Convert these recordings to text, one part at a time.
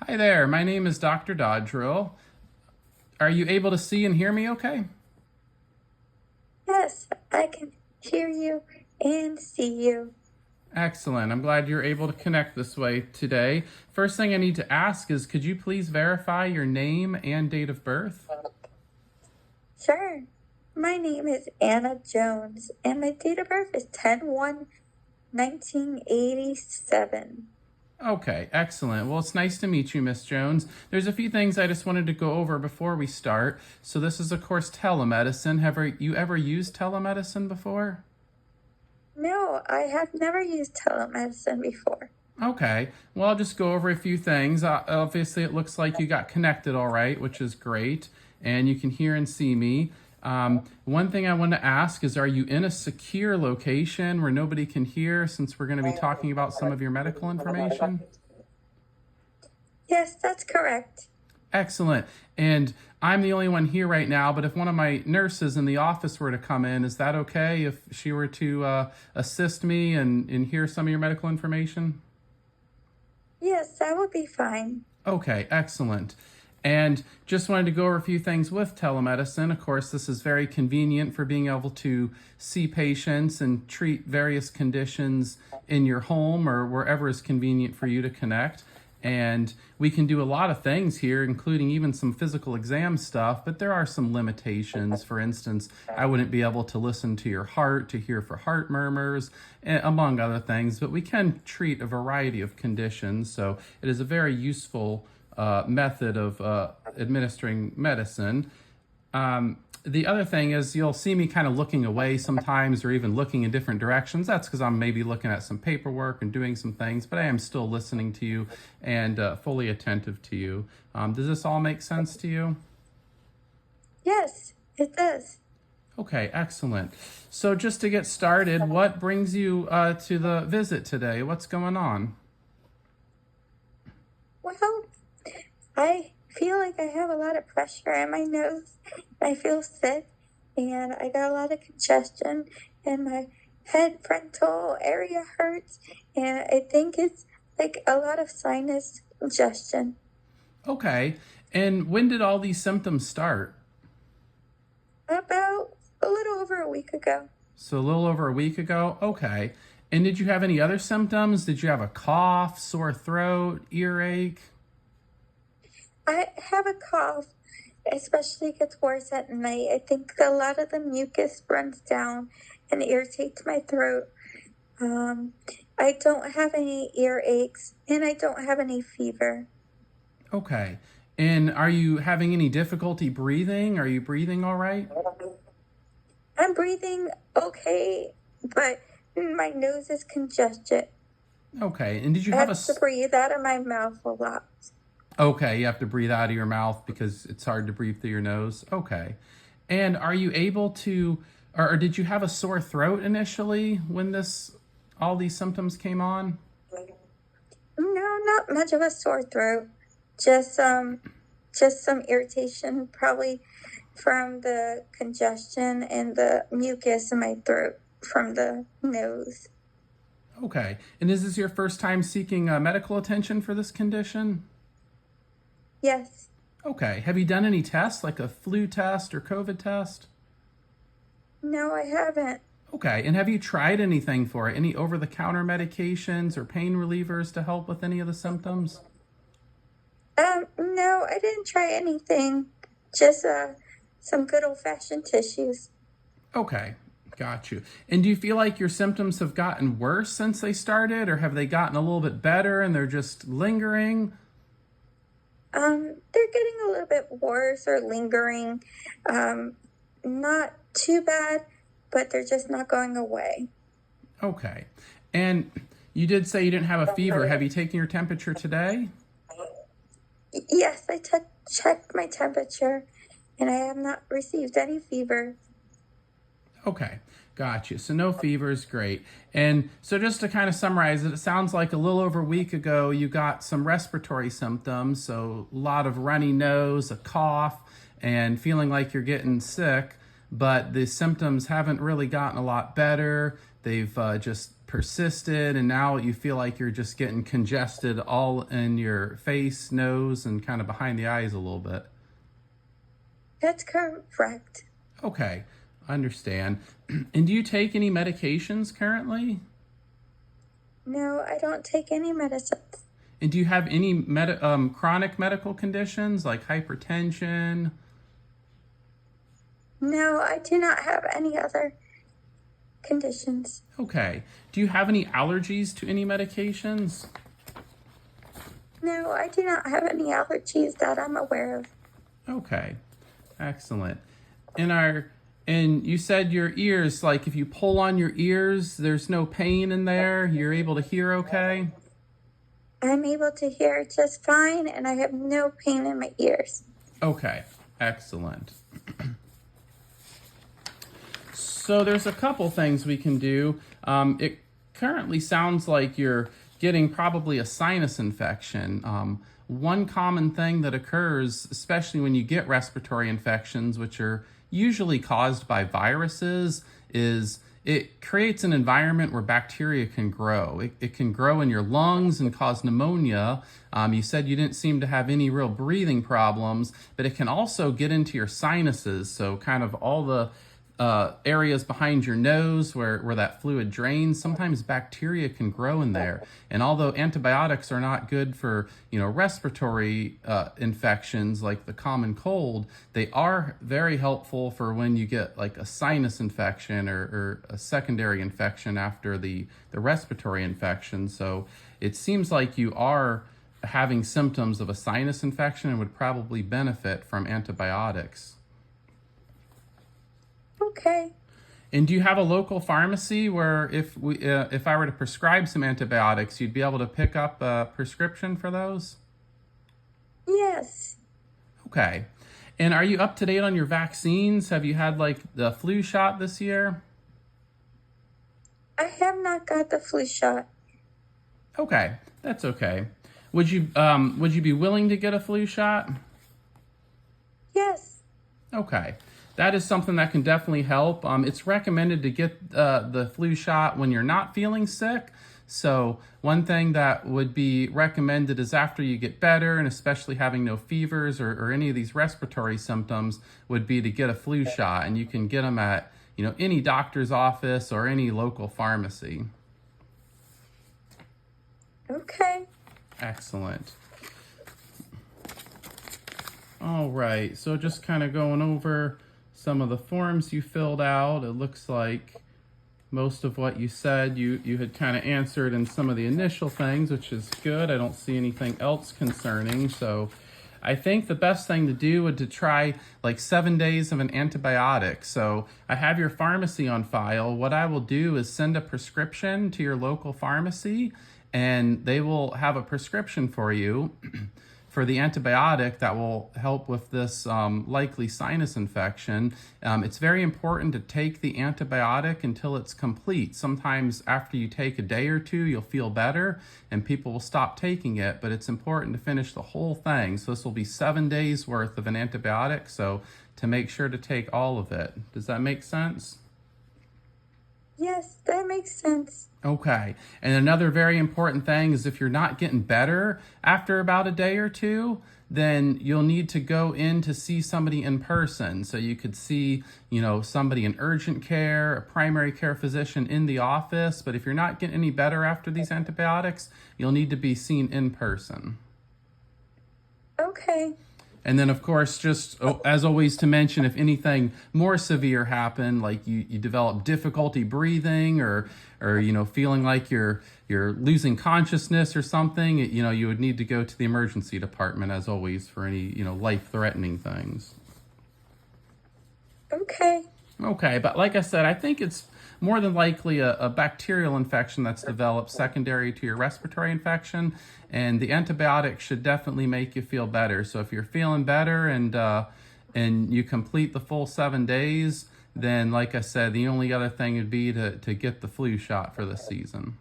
Hi there, my name is Dr. Dodrill. Are you able to see and hear me okay? Yes, I can hear you and see you. Excellent. I'm glad you're able to connect this way today. First thing I need to ask is could you please verify your name and date of birth? Sure. My name is Anna Jones, and my date of birth is 10/1/1987. Okay, excellent. Well, it's nice to meet you, Miss Jones. There's a few things I just wanted to go over before we start. So this is, of course, telemedicine. Have you ever used telemedicine before? No, I have never used telemedicine before. Okay, well, I'll just go over a few things. Obviously, it looks like you got connected all right, which is great, and you can hear and see me. One thing I want to ask is, are you in a secure location where nobody can hear since we're going to be talking about some of your medical information? Yes, that's correct. Excellent. And I'm the only one here right now, but if one of my nurses in the office were to come in, is that okay if she were to assist me and hear some of your medical information? Yes, that would be fine. Okay, excellent. And just wanted to go over a few things with telemedicine. Of course, this is very convenient for being able to see patients and treat various conditions in your home or wherever is convenient for you to connect. And we can do a lot of things here, including even some physical exam stuff, but there are some limitations. For instance, I wouldn't be able to listen to your heart to hear for heart murmurs, among other things, but we can treat a variety of conditions. So it is a very useful method of administering medicine. The other thing is you'll see me kind of looking away sometimes or even looking in different directions. That's because I'm maybe looking at some paperwork and doing some things, but I am still listening to you and fully attentive to you. Does this all make sense to you? Yes, it does. Okay, excellent. So just to get started, what brings you to the visit today? What's going on? Well, I feel like I have a lot of pressure in my nose. I feel sick, and I got a lot of congestion, and my head frontal area hurts, and I think it's like a lot of sinus congestion. Okay, and when did all these symptoms start? About a little over a week ago. So a little over a week ago? Okay. And did you have any other symptoms? Did you have a cough, sore throat, earache? I have a cough, especially gets worse at night. I think a lot of the mucus runs down and irritates my throat. Um, I don't have any earaches and I don't have any fever. Okay. And are you having any difficulty breathing? Are you breathing all right? I'm breathing okay, but my nose is congested. Okay. And did you I have have to breathe out of my mouth a lot. Okay, you have to breathe out of your mouth because it's hard to breathe through your nose. Okay. And are you able to or did you have a sore throat initially when this all these symptoms came on? No, not much of a sore throat. Just just some irritation, probably from the congestion and the mucus in my throat from the nose. Okay. And is this your first time seeking medical attention for this condition? Yes. Okay. Have you done any tests, like a flu test or COVID test? No, I haven't. Okay. And have you tried anything for it? Any over the counter medications or pain relievers to help with any of the symptoms? No, I didn't try anything. Just some good old-fashioned tissues. Okay. Got you. And do you feel like your symptoms have gotten worse since they started, or have they gotten a little bit better and they're just lingering? They're getting a little bit worse or lingering. Not too bad, but they're just not going away. Okay. And you did say you didn't have a fever. Have you taken your temperature today? Yes, I checked my temperature, and I have not received any fever. Okay, got you. So no fever is great. And so just to kind of summarize it, it sounds like a little over a week ago you got some respiratory symptoms. So a lot of runny nose, a cough, and feeling like you're getting sick. But the symptoms haven't really gotten a lot better. They've just persisted, and now you feel like you're just getting congested all in your face, nose, and kind of behind the eyes a little bit. That's correct. Okay, I understand. And do you take any medications currently? No, I don't take any medicines. And do you have any chronic medical conditions like hypertension? No, I do not have any other conditions. Okay. Do you have any allergies to any medications? No, I do not have any allergies that I'm aware of. Okay. Excellent. And you said your ears, like if you pull on your ears, there's no pain in there. You're able to hear okay? I'm able to hear just fine, and I have no pain in my ears. Okay. Excellent. So there's a couple things we can do. It currently sounds like you're getting probably a sinus infection. One common thing that occurs, especially when you get respiratory infections, which are usually caused by viruses, is it creates an environment where bacteria can grow. It can grow in your lungs and cause pneumonia. You said you didn't seem to have any real breathing problems, but it can also get into your sinuses. So kind of all the areas behind your nose where that fluid drains, sometimes bacteria can grow in there. And although antibiotics are not good for, respiratory infections like the common cold, they are very helpful for when you get like a sinus infection or a secondary infection after the respiratory infection. So it seems like you are having symptoms of a sinus infection and would probably benefit from antibiotics. Okay. And do you have a local pharmacy where if I were to prescribe some antibiotics, you'd be able to pick up a prescription for those? Yes. Okay. And are you up to date on your vaccines? Have you had like the flu shot this year? I have not got the flu shot. Okay, that's okay. Would you be willing to get a flu shot? Yes. Okay. That is something that can definitely help. It's recommended to get the flu shot when you're not feeling sick. So one thing that would be recommended is after you get better, and especially having no fevers or any of these respiratory symptoms, would be to get a flu shot. And you can get them at any doctor's office or any local pharmacy. Okay. Excellent. All right, so just kind of going over some of the forms you filled out. It looks like most of what you said you had kind of answered in some of the initial things, which is good. I don't see anything else concerning. So I think the best thing to do would to try like 7 days of an antibiotic. So I have your pharmacy on file. What I will do is send a prescription to your local pharmacy, and they will have a prescription for you for the antibiotic that will help with this likely sinus infection. It's very important to take the antibiotic until it's complete. Sometimes after you take a day or two, you'll feel better and people will stop taking it, but it's important to finish the whole thing. So this will be 7 days worth of an antibiotic, so to make sure to take all of it. Does that make sense? Yes, that makes sense. Okay. And another very important thing is if you're not getting better after about a day or two, then you'll need to go in to see somebody in person. So you could see, somebody in urgent care, a primary care physician in the office. But if you're not getting any better after these antibiotics, you'll need to be seen in person. Okay. And then, of course, just as always to mention, if anything more severe happened, like you develop difficulty breathing or feeling like you're losing consciousness or something, you would need to go to the emergency department as always for any, life-threatening things. Okay. Okay, but like I said, I think it's more than likely a bacterial infection that's developed secondary to your respiratory infection, and the antibiotic should definitely make you feel better. So if you're feeling better and you complete the full 7 days, then like I said, the only other thing would be to get the flu shot for the season.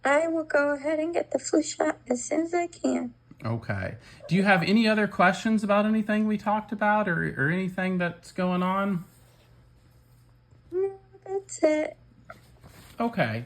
I will go ahead and get the flu shot as soon as I can. Okay. Do you have any other questions about anything we talked about or anything that's going on? No, that's it. Okay.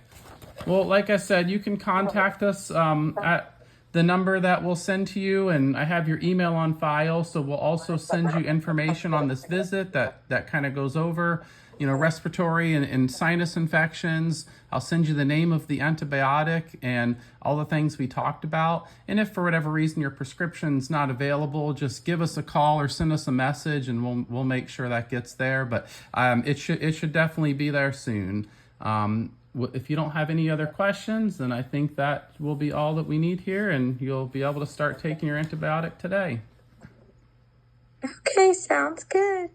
Well, like I said, you can contact us at the number that we'll send to you, and I have your email on file, so we'll also send you information on this visit that kind of goes over, respiratory and sinus infections. I'll send you the name of the antibiotic and all the things we talked about. And if for whatever reason your prescription's not available, just give us a call or send us a message, and we'll make sure that gets there. But it should definitely be there soon. If you don't have any other questions, then I think that will be all that we need here, and you'll be able to start taking your antibiotic today. Okay, sounds good.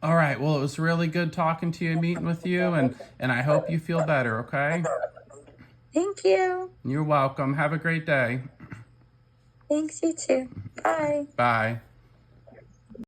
All right. Well, it was really good talking to you and meeting with you, and I hope you feel better, okay? Thank you. You're welcome. Have a great day. Thanks, you too. Bye. Bye.